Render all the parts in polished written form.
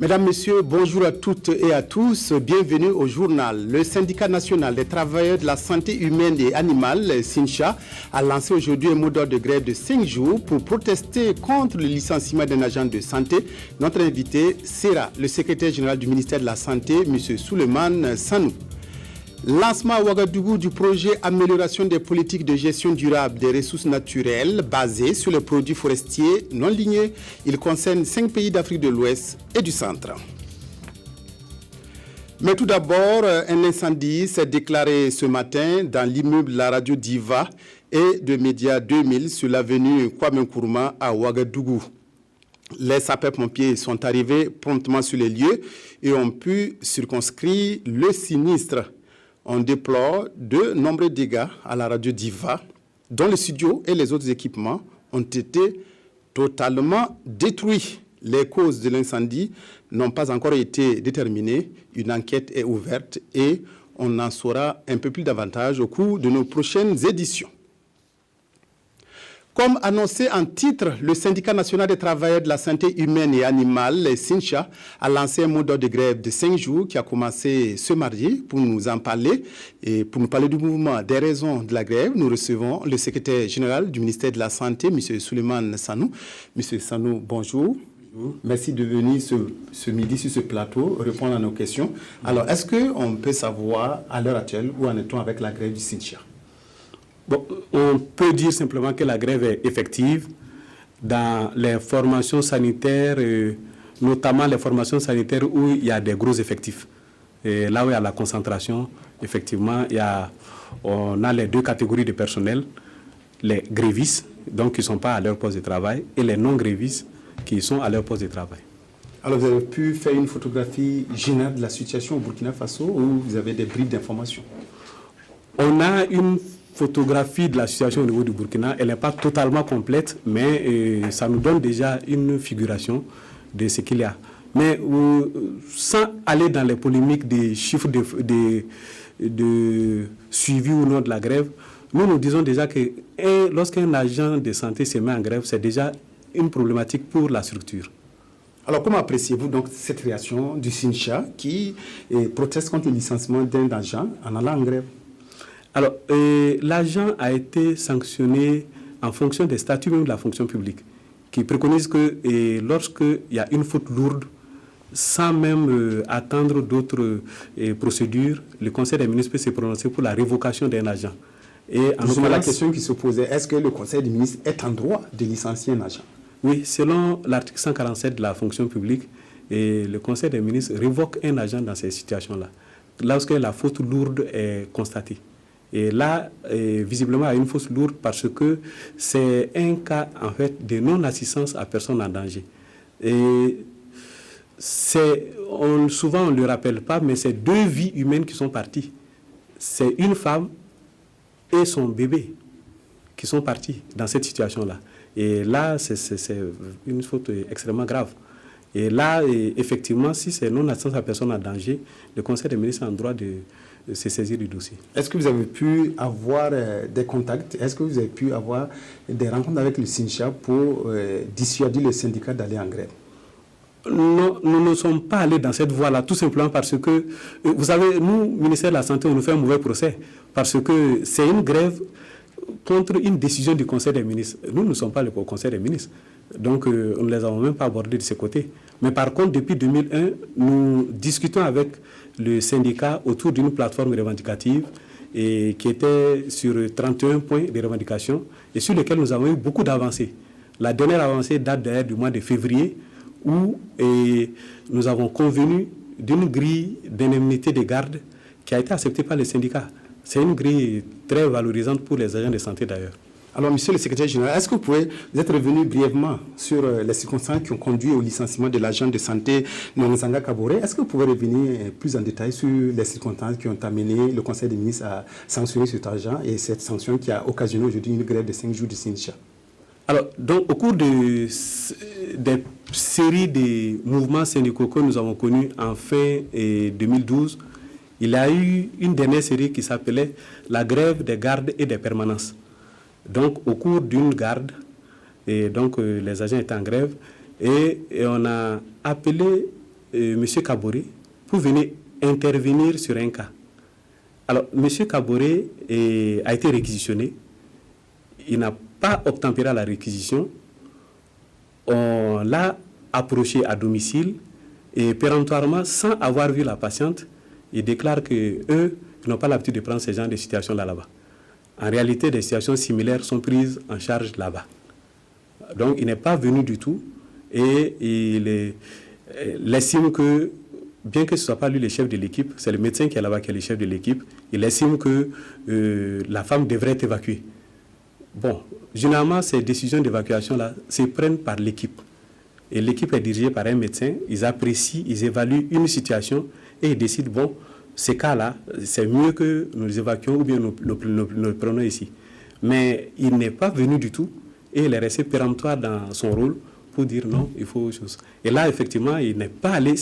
Mesdames, Messieurs, bonjour à toutes et à tous. Bienvenue au journal. Le syndicat national des travailleurs de la santé humaine et animale, SYNCHA, a lancé aujourd'hui un mot d'ordre de grève de 5 jours pour protester contre le licenciement d'un agent de santé. Notre invité sera le secrétaire général du ministère de la Santé, M. Souleymane Sanou. Lancement à Ouagadougou du projet Amélioration des politiques de gestion durable des ressources naturelles basé sur les produits forestiers non lignés. Il concerne 5 pays d'Afrique de l'Ouest et du Centre. Mais tout d'abord, un incendie s'est déclaré ce matin dans l'immeuble de la radio Diva et de Média 2000 sur l'avenue Kwame Nkrumah à Ouagadougou. Les sapeurs-pompiers sont arrivés promptement sur les lieux et ont pu circonscrire le sinistre. On déplore de nombreux dégâts à la radio Diva, dont le studio et les autres équipements ont été totalement détruits. Les causes de l'incendie n'ont pas encore été déterminées. Une enquête est ouverte et on en saura un peu plus davantage au cours de nos prochaines éditions. Comme annoncé en titre, le syndicat national des travailleurs de la santé humaine et animale, le SYNCHA, a lancé un mot d'ordre de grève de 5 jours qui a commencé ce mardi. Pour nous en parler et pour nous parler du mouvement, des raisons de la grève, nous recevons le secrétaire général du ministère de la Santé, M. Souleymane Sanou. M. Sanou, bonjour. Bonjour. Merci de venir ce midi sur ce plateau répondre à nos questions. Alors, est-ce qu'on peut savoir à l'heure actuelle où en est-on avec la grève du SYNCHA? Bon, on peut dire simplement que la grève est effective dans les formations sanitaires, notamment les formations sanitaires où il y a des gros effectifs. Et là où il y a la concentration, effectivement, on a les deux catégories de personnel, les grévistes, donc qui ne sont pas à leur poste de travail, et les non-grévistes qui sont à leur poste de travail. Alors, vous avez pu faire une photographie générale de la situation au Burkina Faso ou vous avez des bribes d'informations? On a une photographie de la situation au niveau du Burkina. Elle n'est pas totalement complète, mais ça nous donne déjà une figuration de ce qu'il y a. Mais sans aller dans les polémiques des chiffres de suivi ou non de la grève, nous disons déjà que lorsqu'un agent de santé se met en grève, c'est déjà une problématique pour la structure. Alors, comment appréciez-vous donc cette réaction du SYNCHA qui proteste contre le licenciement d'un agent en allant en grève? Alors, l'agent a été sanctionné en fonction des statuts même de la fonction publique, qui préconise que lorsqu'il y a une faute lourde, sans même attendre d'autres procédures, le Conseil des ministres peut se prononcer pour la révocation d'un agent. Et en la question qui se posait, est-ce que le Conseil des ministres est en droit de licencier un agent? Oui, selon l'article 147 de la fonction publique, le Conseil des ministres révoque un agent dans ces situations-là, lorsque la faute lourde est constatée. Et là, visiblement, il y a une faute lourde parce que c'est un cas, en fait, de non-assistance à personne en danger. Et souvent, on ne le rappelle pas, mais c'est 2 vies humaines qui sont parties. C'est une femme et son bébé qui sont partis dans cette situation-là. Et là, c'est une faute extrêmement grave. Et là, effectivement, si c'est non-assistance à personne en danger, le Conseil des ministres a le droit de se saisir du dossier. Est-ce que vous avez pu avoir des contacts? Est-ce que vous avez pu avoir des rencontres avec le SYNCHA pour dissuader le syndicat d'aller en grève? Non, nous ne sommes pas allés dans cette voie-là, tout simplement parce que, vous savez, nous, ministère de la Santé, on nous fait un mauvais procès, parce que c'est une grève contre une décision du Conseil des ministres. Nous ne sommes pas le Conseil des ministres, donc on ne les avons même pas abordés de ce côté. Mais par contre, depuis 2001, nous discutons avec le syndicat autour d'une plateforme revendicative et qui était sur 31 points de revendication et sur lesquels nous avons eu beaucoup d'avancées. La dernière avancée date d'ailleurs du mois de février où nous avons convenu d'une grille d'indemnité de garde qui a été acceptée par les syndicats. C'est une grille très valorisante pour les agents de santé d'ailleurs. Alors, monsieur le secrétaire général, est-ce que vous pouvez être revenu brièvement sur les circonstances qui ont conduit au licenciement de l'agent de santé Nongzanga Kabore? Est-ce que vous pouvez revenir plus en détail sur les circonstances qui ont amené le Conseil des ministres à sanctionner cet agent et cette sanction qui a occasionné aujourd'hui une grève de 5 jours du SYNCHA? Alors, donc, au cours des séries de mouvements syndicaux que nous avons connus en fin 2012, il y a eu une dernière série qui s'appelait la grève des gardes et des permanences. Donc, au cours d'une garde, et donc les agents étaient en grève, et on a appelé M. Kabore pour venir intervenir sur un cas. Alors, M. Kabore a été réquisitionné. Il n'a pas obtempéré à la réquisition. On l'a approché à domicile et péremptoirement, sans avoir vu la patiente, il déclare qu'eux n'ont pas l'habitude de prendre ce genre de situation là-bas. En réalité, des situations similaires sont prises en charge là-bas. Donc, il n'est pas venu du tout et il estime que, bien que ce ne soit pas lui le chef de l'équipe, c'est le médecin qui est là-bas qui est le chef de l'équipe, il estime que la femme devrait être évacuée. Bon, généralement, ces décisions d'évacuation-là se prennent par l'équipe. Et l'équipe est dirigée par un médecin, ils apprécient, ils évaluent une situation et ils décident, bon, ces cas-là, c'est mieux que nous les évacuons ou bien nous le prenons ici. Mais il n'est pas venu du tout et il est resté péremptoire dans son rôle pour dire non, il faut autre chose. Et là, effectivement, il n'est pas allé,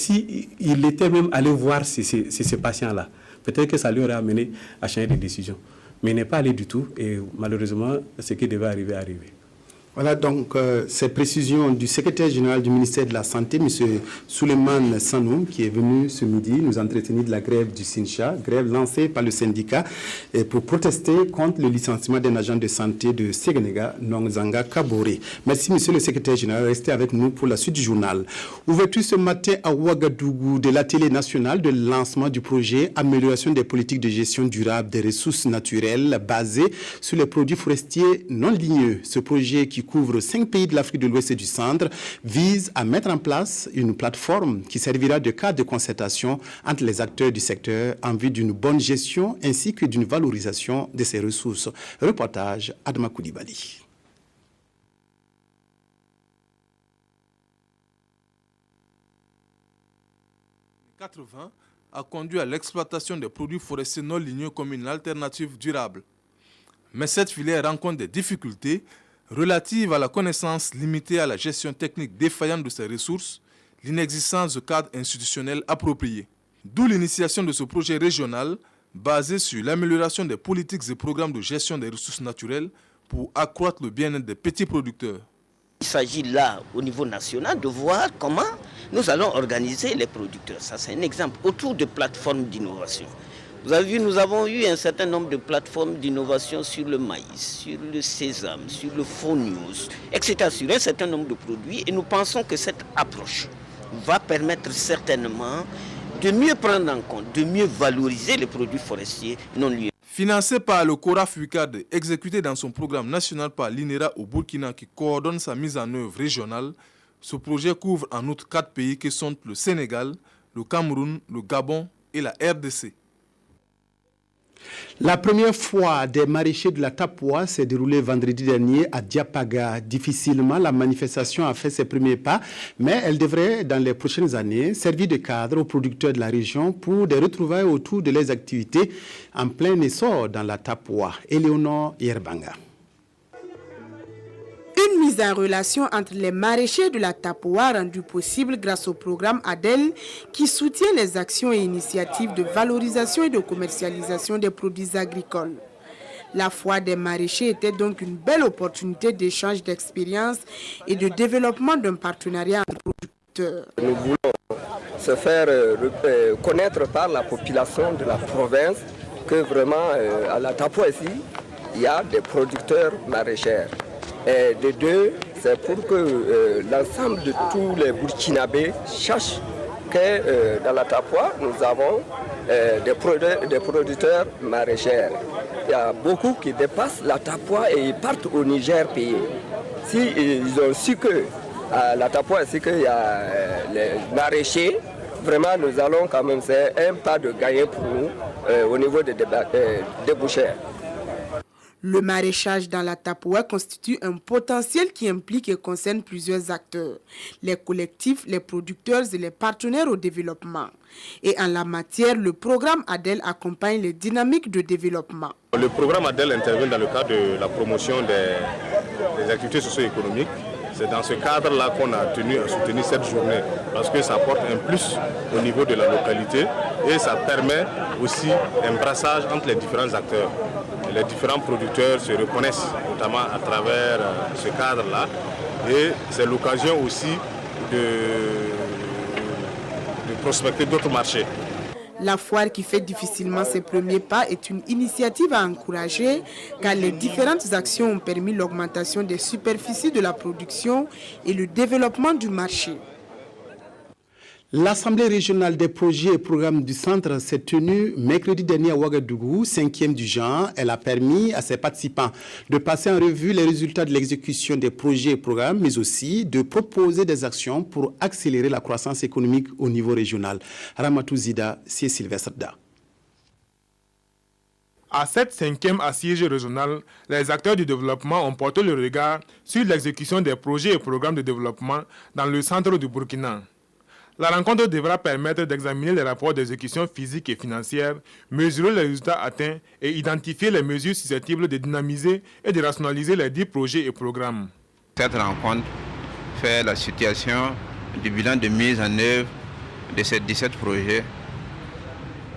il était même allé voir ces patients-là, peut-être que ça lui aurait amené à changer de décision. Mais il n'est pas allé du tout et malheureusement, ce qui devait arriver est arrivé. Voilà donc ces précisions du secrétaire général du ministère de la Santé, M. Souleymane Sanoum, qui est venu ce midi nous entretenir de la grève du SYNCHA, grève lancée par le syndicat pour protester contre le licenciement d'un agent de santé de Séguénéga, Nongzanga Kabore. Merci, M. le secrétaire général. Restez avec nous pour la suite du journal. Ouverture ce matin à Ouagadougou de l'atelier national de lancement du projet Amélioration des politiques de gestion durable des ressources naturelles basé sur les produits forestiers non ligneux. Ce projet qui couvre 5 pays de l'Afrique de l'Ouest et du Centre, vise à mettre en place une plateforme qui servira de cadre de concertation entre les acteurs du secteur en vue d'une bonne gestion ainsi que d'une valorisation de ces ressources. Reportage Adama Koulibaly. Les 80 a conduit à l'exploitation des produits forestiers non ligneux comme une alternative durable. Mais cette filière rencontre des difficultés relatives à la connaissance limitée à la gestion technique défaillante de ces ressources, l'inexistence de cadre institutionnel approprié. D'où l'initiation de ce projet régional basé sur l'amélioration des politiques et programmes de gestion des ressources naturelles pour accroître le bien-être des petits producteurs. Il s'agit là, au niveau national, de voir comment nous allons organiser les producteurs. Ça, c'est un exemple autour de plateformes d'innovation. Vous avez vu, nous avons eu un certain nombre de plateformes d'innovation sur le maïs, sur le sésame, sur le fonus, etc., sur un certain nombre de produits. Et nous pensons que cette approche va permettre certainement de mieux prendre en compte, de mieux valoriser les produits forestiers non ligneux. Financé par le CORAF UCAD, exécuté dans son programme national par l'INERA au Burkina qui coordonne sa mise en œuvre régionale, ce projet couvre en outre 4 pays qui sont le Sénégal, le Cameroun, le Gabon et la RDC. La première fois des maraîchers de la Tapua s'est déroulée vendredi dernier à Diapaga. Difficilement, la manifestation a fait ses premiers pas, mais elle devrait, dans les prochaines années, servir de cadre aux producteurs de la région pour des retrouvailles autour de leurs activités en plein essor dans la Tapua. Éléonore Yerbanga. Une mise en relation entre les maraîchers de la Tapua rendue possible grâce au programme ADEL qui soutient les actions et initiatives de valorisation et de commercialisation des produits agricoles. La foire des maraîchers était donc une belle opportunité d'échange d'expériences et de développement d'un partenariat entre producteurs. Nous voulons se faire connaître par la population de la province que vraiment à la Tapua ici, il y a des producteurs maraîchers. Et de deux, c'est pour que l'ensemble de tous les Burkinabés sachent que dans la Tapua, nous avons des producteurs maraîchers. Il y a beaucoup qui dépassent la Tapua et ils partent au Niger payer. Si ils ont su que à la Tapua, c'est qu'il y a les maraîchers, vraiment nous allons quand même, c'est un pas de gagner pour nous au niveau des débouchés. Le maraîchage dans la Tapoué constitue un potentiel qui implique et concerne plusieurs acteurs, les collectifs, les producteurs et les partenaires au développement. Et en la matière, le programme ADEL accompagne les dynamiques de développement. Le programme ADEL intervient dans le cadre de la promotion des activités socio-économiques. C'est dans ce cadre-là qu'on a tenu à soutenir cette journée, parce que ça apporte un plus au niveau de la localité et ça permet aussi un brassage entre les différents acteurs. Les différents producteurs se reconnaissent notamment à travers ce cadre-là et c'est l'occasion aussi de prospecter d'autres marchés. La foire qui fait difficilement ses premiers pas est une initiative à encourager car les différentes actions ont permis l'augmentation des superficies de la production et le développement du marché. L'Assemblée régionale des projets et programmes du centre s'est tenue mercredi dernier à Ouagadougou, 5e du genre. Elle a permis à ses participants de passer en revue les résultats de l'exécution des projets et programmes, mais aussi de proposer des actions pour accélérer la croissance économique au niveau régional. Ramatou Zida, c'est Sylvestre Da. À cette 5e assiette régionale, les acteurs du développement ont porté le regard sur l'exécution des projets et programmes de développement dans le centre du Burkina. La rencontre devra permettre d'examiner les rapports d'exécution physique et financière, mesurer les résultats atteints et identifier les mesures susceptibles de dynamiser et de rationaliser les 10 projets et programmes. Cette rencontre fait la situation du bilan de mise en œuvre de ces 17 projets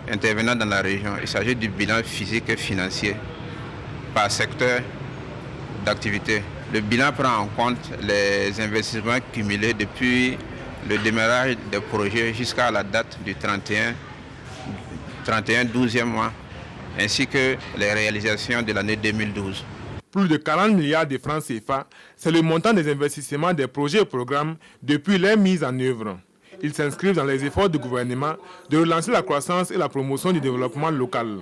intervenant dans la région. Il s'agit du bilan physique et financier par secteur d'activité. Le bilan prend en compte les investissements cumulés depuis le démarrage des projets jusqu'à la date du 31 12e mois, ainsi que les réalisations de l'année 2012. Plus de 40 milliards de francs CFA, c'est le montant des investissements des projets et programmes depuis leur mise en œuvre. Ils s'inscrivent dans les efforts du gouvernement de relancer la croissance et la promotion du développement local.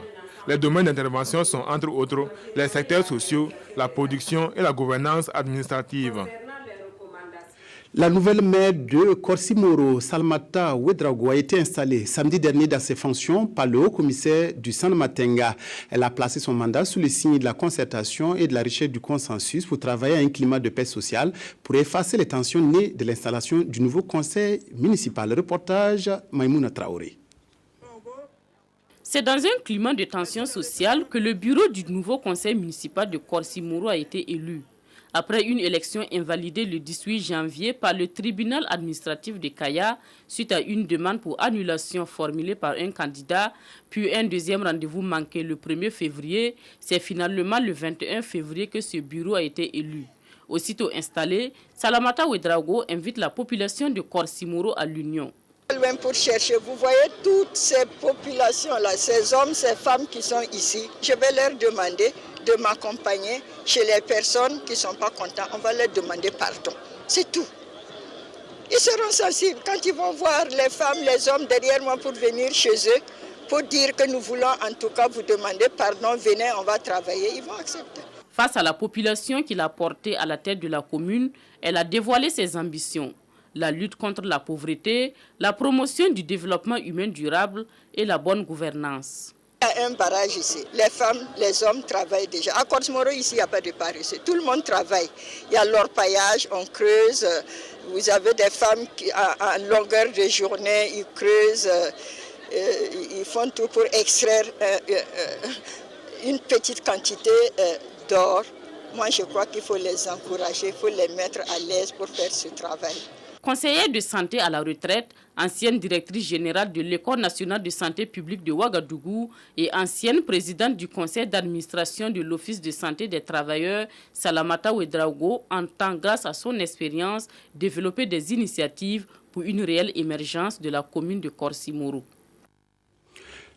Les domaines d'intervention sont entre autres les secteurs sociaux, la production et la gouvernance administrative. La nouvelle maire de Korsimoro, Salamata Ouedraogo, a été installée samedi dernier dans ses fonctions par le haut-commissaire du San Matenga. Elle a placé son mandat sous le signe de la concertation et de la recherche du consensus pour travailler à un climat de paix sociale pour effacer les tensions nées de l'installation du nouveau conseil municipal. Reportage Maïmouna Traoré. C'est dans un climat de tension sociale que le bureau du nouveau conseil municipal de Korsimoro a été élu. Après une élection invalidée le 18 janvier par le tribunal administratif de Kaya, suite à une demande pour annulation formulée par un candidat, puis un deuxième rendez-vous manqué le 1er février, c'est finalement le 21 février que ce bureau a été élu. Aussitôt installé, Salamata Ouedraogo invite la population de Korsimoro à l'union. Loin pour chercher, vous voyez toutes ces populations-là, ces hommes, ces femmes qui sont ici, je vais leur demander de m'accompagner chez les personnes qui ne sont pas contentes. On va leur demander pardon. C'est tout. Ils seront sensibles quand ils vont voir les femmes, les hommes derrière moi pour venir chez eux, pour dire que nous voulons en tout cas vous demander pardon, venez, on va travailler, ils vont accepter. Face à la population qu'il a portée à la tête de la commune, elle a dévoilé ses ambitions. La lutte contre la pauvreté, la promotion du développement humain durable et la bonne gouvernance. Il y a un barrage ici. Les femmes, les hommes travaillent déjà. À Korsimoro, ici, il n'y a pas de paresseux. Tout le monde travaille. Il y a l'orpaillage, on creuse. Vous avez des femmes qui, en longueur de journée, ils creusent. Ils font tout pour extraire une petite quantité d'or. Moi, je crois qu'il faut les encourager, il faut les mettre à l'aise pour faire ce travail. Conseillère de santé à la retraite, ancienne directrice générale de l'École nationale de santé publique de Ouagadougou et ancienne présidente du conseil d'administration de l'Office de santé des travailleurs, Salamata Ouedraogo entend, grâce à son expérience, développer des initiatives pour une réelle émergence de la commune de Korsimoro.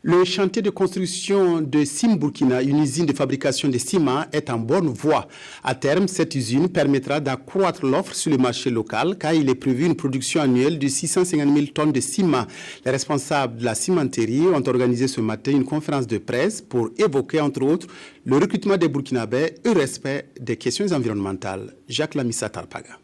Le chantier de construction de Sim Burkina, une usine de fabrication de ciment, est en bonne voie. À terme, cette usine permettra d'accroître l'offre sur le marché local car il est prévu une production annuelle de 650 000 tonnes de ciment. Les responsables de la cimenterie ont organisé ce matin une conférence de presse pour évoquer, entre autres, le recrutement des Burkinabés et le respect des questions environnementales. Jacques Lamissa Tarpaga.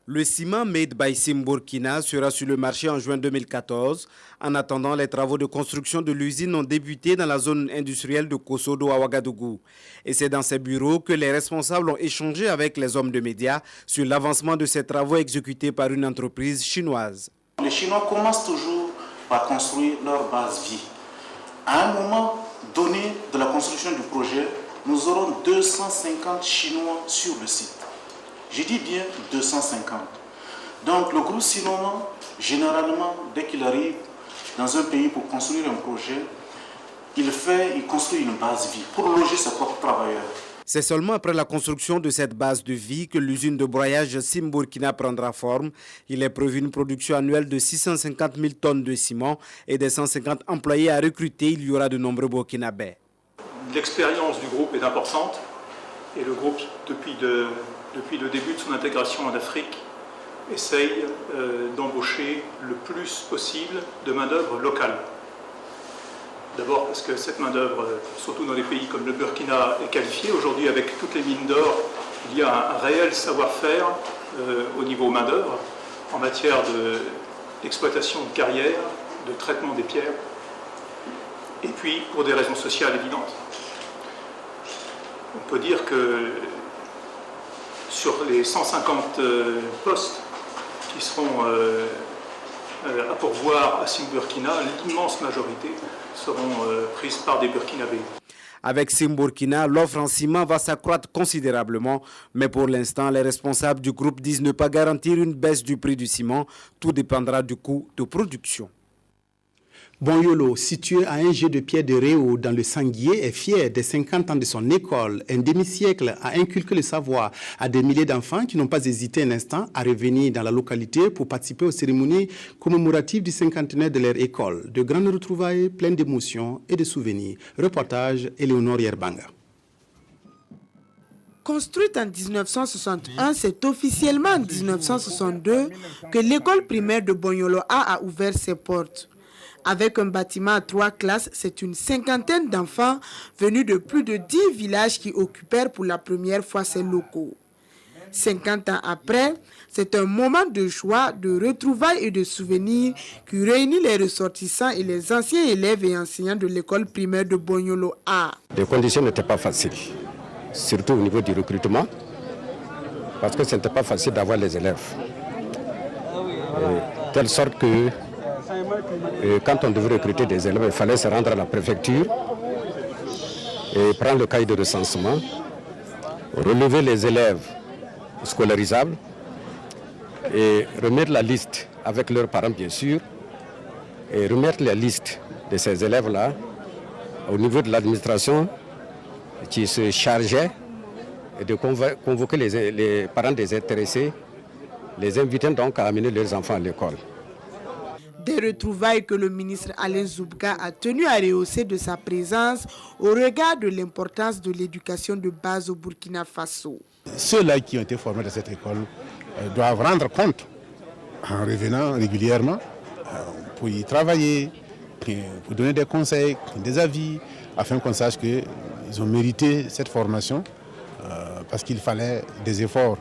Le ciment made by Sim Burkina sera sur le marché en juin 2014. En attendant, les travaux de construction de l'usine ont débuté dans la zone industrielle de Kosodo à Ouagadougou. Et c'est dans ces bureaux que les responsables ont échangé avec les hommes de médias sur l'avancement de ces travaux exécutés par une entreprise chinoise. Les Chinois commencent toujours par construire leur base vie. À un moment donné de la construction du projet, nous aurons 250 Chinois sur le site. Je dis bien 250. Donc le groupe Sinoma, généralement, dès qu'il arrive dans un pays pour construire un projet, il construit une base vie pour loger ses propres travailleurs. C'est seulement après la construction de cette base de vie que l'usine de broyage Sim Burkina prendra forme. Il est prévu une production annuelle de 650 000 tonnes de ciment et des 150 employés à recruter. Il y aura de nombreux Burkinabés. L'expérience du groupe est importante et le groupe, depuis le début de son intégration en Afrique, essaye d'embaucher le plus possible de main-d'œuvre locale. D'abord parce que cette main-d'œuvre, surtout dans des pays comme le Burkina, est qualifiée. Aujourd'hui, avec toutes les mines d'or, il y a un réel savoir-faire au niveau main-d'œuvre en matière d'exploitation de carrières, de traitement des pierres, et puis pour des raisons sociales évidentes. On peut dire que sur les 150 postes qui seront à pourvoir à Sim Burkina, l'immense majorité seront prises par des Burkinabés. Avec Sim Burkina, l'offre en ciment va s'accroître considérablement, mais pour l'instant, les responsables du groupe disent ne pas garantir une baisse du prix du ciment. Tout dépendra du coût de production. Bonyolo, situé à un jet de pierre de Réau dans le Sanguier, est fier des 50 ans de son école. Un demi-siècle a inculqué le savoir à des milliers d'enfants qui n'ont pas hésité un instant à revenir dans la localité pour participer aux cérémonies commémoratives du cinquantenaire de leur école. De grandes retrouvailles pleines d'émotions et de souvenirs. Reportage Éléonore Yerbanga. Construite en 1961, c'est officiellement en 1962 que l'école primaire de Bonyolo a ouvert ses portes. Avec un bâtiment à 3 classes, c'est une cinquantaine d'enfants venus de plus de 10 villages qui occupèrent pour la première fois ces locaux. 50 ans après, c'est un moment de joie, de retrouvailles et de souvenirs qui réunit les ressortissants et les anciens élèves et enseignants de l'école primaire de Bonyolo A. Les conditions n'étaient pas faciles, surtout au niveau du recrutement, parce que ce n'était pas facile d'avoir les élèves. De telle sorte que quand on devait recruter des élèves, il fallait se rendre à la préfecture et prendre le cahier de recensement, relever les élèves scolarisables et remettre la liste avec leurs parents bien sûr, et remettre la liste de ces élèves-là au niveau de l'administration qui se chargeait de convoquer les parents des intéressés, les invitant donc à amener leurs enfants à l'école. Des retrouvailles que le ministre Alain Zoubka a tenu à rehausser de sa présence au regard de l'importance de l'éducation de base au Burkina Faso. Ceux-là qui ont été formés dans cette école doivent rendre compte en revenant régulièrement pour y travailler, pour donner des conseils, des avis, afin qu'on sache qu'ils ont mérité cette formation parce qu'il fallait des efforts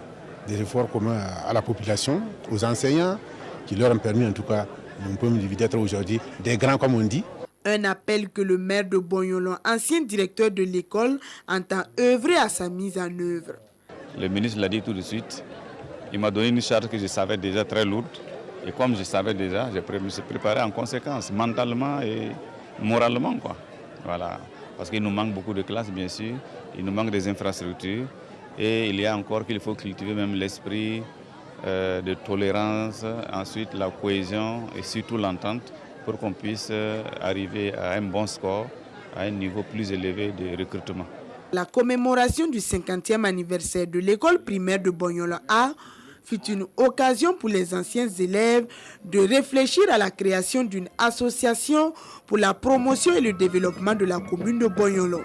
communs à la population, aux enseignants, qui leur ont permis en tout cas, on peut me dire d'être aujourd'hui des grands comme on dit. Un appel que le maire de Bonyolo, ancien directeur de l'école, entend œuvrer à sa mise en œuvre. Le ministre l'a dit tout de suite. Il m'a donné une charge que je savais déjà très lourde. Et comme je savais déjà, je me suis préparé en conséquence, mentalement et moralement, quoi. Voilà. Parce qu'il nous manque beaucoup de classes, bien sûr. Il nous manque des infrastructures. Et il y a encore qu'il faut cultiver même l'esprit de tolérance, ensuite la cohésion et surtout l'entente pour qu'on puisse arriver à un bon score, à un niveau plus élevé de recrutement. La commémoration du 50e anniversaire de l'école primaire de Bonyolo A fut une occasion pour les anciens élèves de réfléchir à la création d'une association pour la promotion et le développement de la commune de Bonyolo.